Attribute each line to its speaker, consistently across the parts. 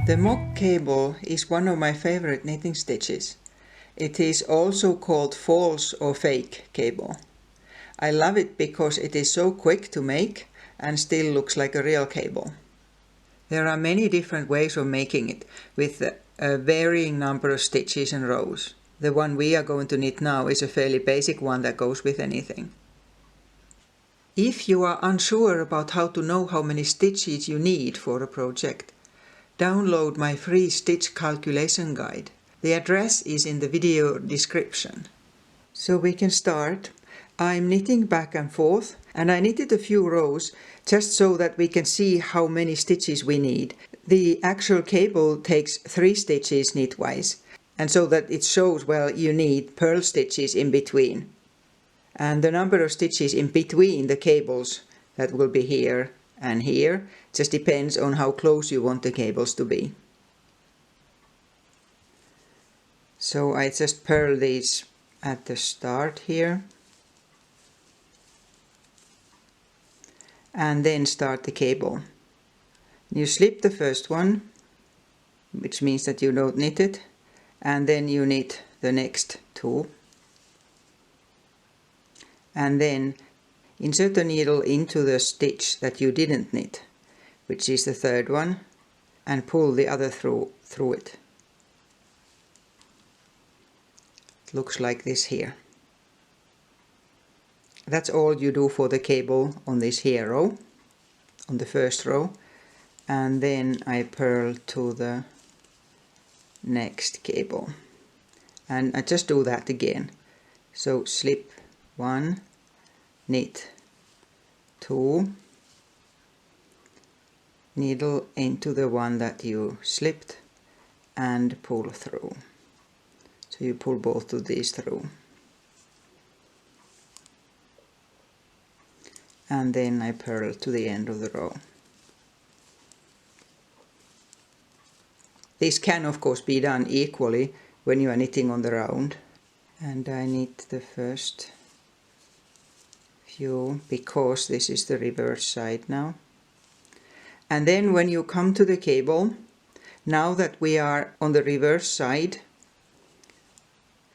Speaker 1: The mock cable is one of my favorite knitting stitches. It is also called false or fake cable. I love it because it is so quick to make and still looks like a real cable. There are many different ways of making it with a varying number of stitches and rows. The one we are going to knit now is a fairly basic one that goes with anything. If you are unsure about how to know how many stitches you need for a project, download my free stitch calculation guide. The address is in the video description. So we can start. I'm knitting back and forth, and I knitted a few rows just so that we can see how many stitches we need. The actual cable takes 3 stitches knitwise, and so that it shows, well, you need purl stitches in between. And the number of stitches in between the cables that will be here and here just depends on how close you want the cables to be. So I just purl these at the start here and then start the cable. You slip the first one, which means that you don't knit it, and then you knit the next 2. And then insert the needle into the stitch that you didn't knit, which is the 3rd one, and pull the other through it. It looks like this here. That's all you do for the cable on this here row, on the first row, and then I purl to the next cable. And I just do that again. So slip 1, knit 2, needle into the one that you slipped and pull through. So you pull both of these through. And then I purl to the end of the row. This can of course be done equally when you are knitting on the round. And I knit the first few because this is the reverse side now. And then when you come to the cable, now that we are on the reverse side,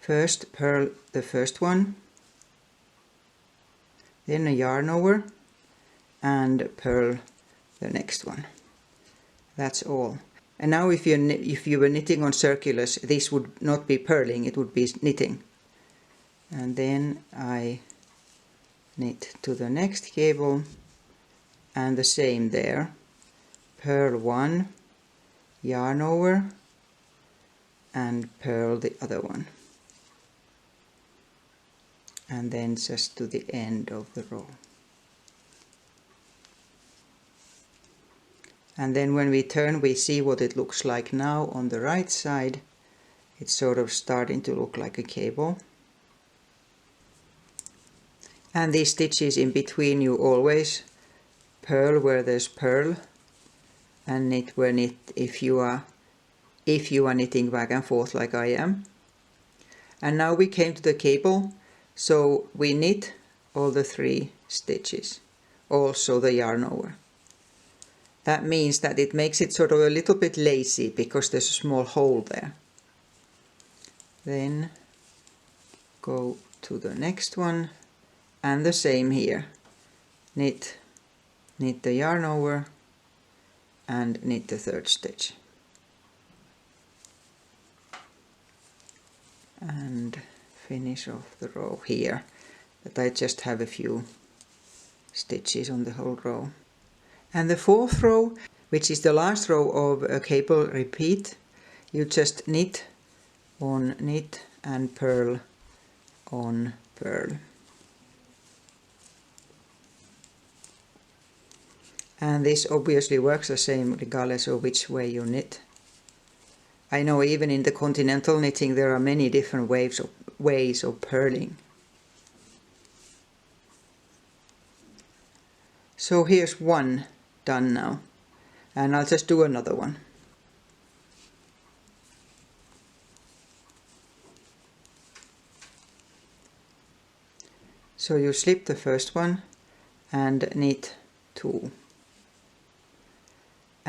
Speaker 1: first purl the first one, then a yarn over and purl the next one. That's all. And now if you were knitting on circulars, this would not be purling, it would be knitting. And then I knit to the next cable and the same there. Purl 1, yarn over and purl the other one. And then just to the end of the row. And then when we turn, we see what it looks like now on the right side. It's sort of starting to look like a cable. And these stitches in between, you always purl where there's purl and knit where knit if you are knitting back and forth like I am. And now we came to the cable, so we knit all the 3 stitches, also the yarn over. That means that it makes it sort of a little bit lazy because there's a small hole there. Then go to the next one and the same here. Knit the yarn over and knit the 3rd stitch. And finish off the row here, but I just have a few stitches on the whole row. And the 4th row, which is the last row of a cable repeat, you just knit on knit and purl on purl. And this obviously works the same regardless of which way you knit. I know even in the continental knitting there are many different ways of purling. So here's one done now, and I'll just do another one. So you slip the first one and knit 2.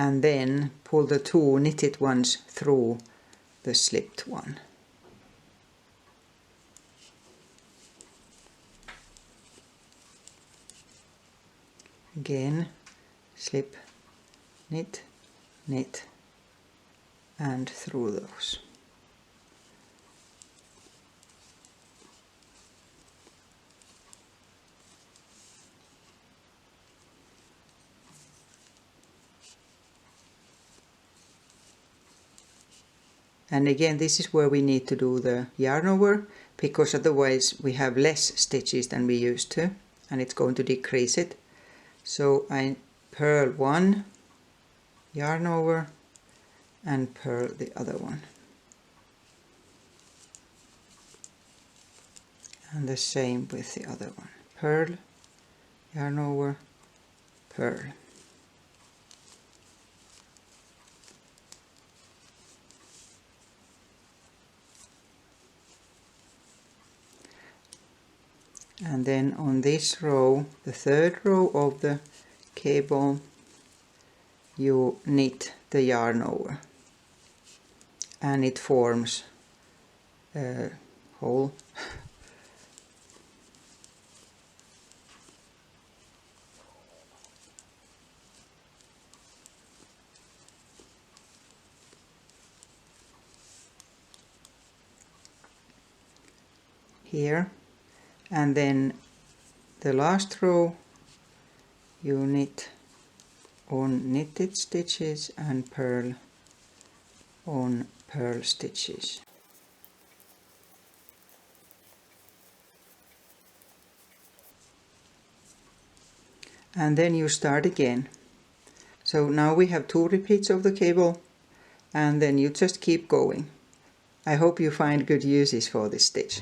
Speaker 1: and then pull the 2 knitted ones through the slipped one. Again, slip, knit, knit, and through those. And again, this is where we need to do the yarn over, because otherwise we have less stitches than we used to, and it's going to decrease it. So I purl 1, yarn over, and purl the other one. And the same with the other one. Purl, yarn over, purl. And then on this row, the 3rd row of the cable, you knit the yarn over, and it forms a hole. Here, and then the last row you knit on knitted stitches and purl on purl stitches. And then you start again. So now we have 2 repeats of the cable, and then you just keep going. I hope you find good uses for this stitch.